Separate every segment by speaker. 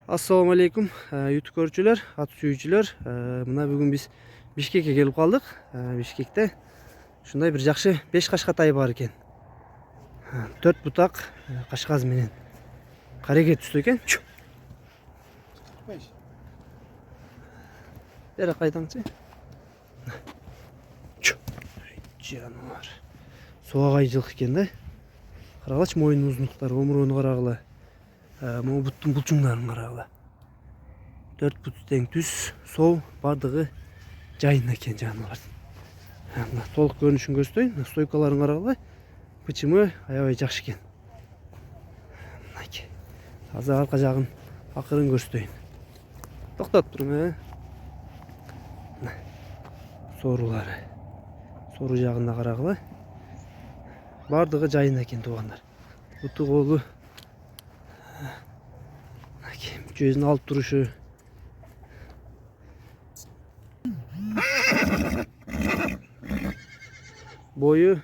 Speaker 1: Assalamu alaikum YouTube көрүүчүлөр, ат сүйүүчүлөр. Мына бүгүн биз Бишкекке келип калдык. Бишкекте ушундай бир жакшы 5 кашкатай бар экен. 4 бутак кашказ менен кареге түстү экен. Бері кайдаңчы. Жануар. Суагай жылкы экен да. Карагылачы моюнун узундуктары, омурону карагыла. Могу буттун булчуңдарын карагыла. 4 бут тең түз, соо бардыгы жайында экен жануарлардын. Мына толук көрүнүшүн көрсөтөйүн. Стойкаларын карагыла. Бычымы аябай жакшы экен. Мынакей. Азыр арка жагын акырын көрсөтөйүн. Токтоп туруң, Соорулары. Сору жагында карагыла. Бардыгы жайында экен туугандар. Буту колу mücözünü alıp duruşu. Boyu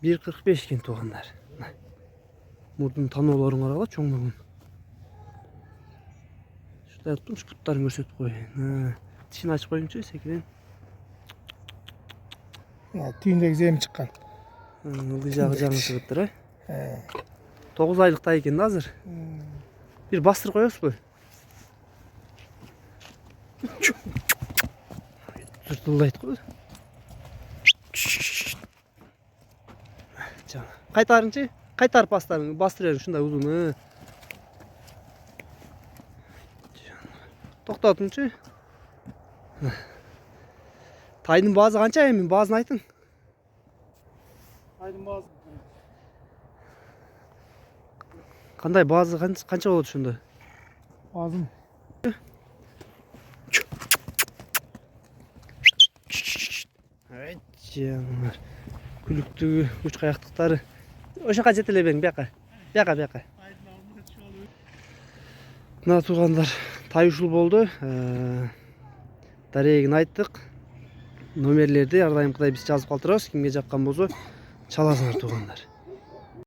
Speaker 1: 1.45 eкен tuğanlar. Murdun tanıoların arala çoğunluğun. Şurada yaptırmış putlarını gösterip koyayım. Dişini açıp koyunca sekiden.
Speaker 2: Tüyündeki zeyim çıkan.
Speaker 1: Ildıcağı canı çıkıptır ha. 9 aylıkta eкен de hazır. Bir bastır koyuyoruz bu. Zırtıldaydı koy. Canım. Kaytarınca kaytar paslarını bastırıyorum şunda uzun. Toktatınca. Taydın bazı kança emin bazını aytın.
Speaker 2: Taydın bazı.
Speaker 1: Kanday bazı kança oldu şunda?
Speaker 2: Bazı.
Speaker 1: Evet canlar. Külüktüğü uç kayaktıkları. Oşaqa jetele berin biyaka. Biyaka. Mına tuğanlar tayuşul boldu. Дарегин айттык. Номерлерди ар дайымкыдай биз жазып калтырабыз. Кимге жаккан болсо чаласыңар тугандар.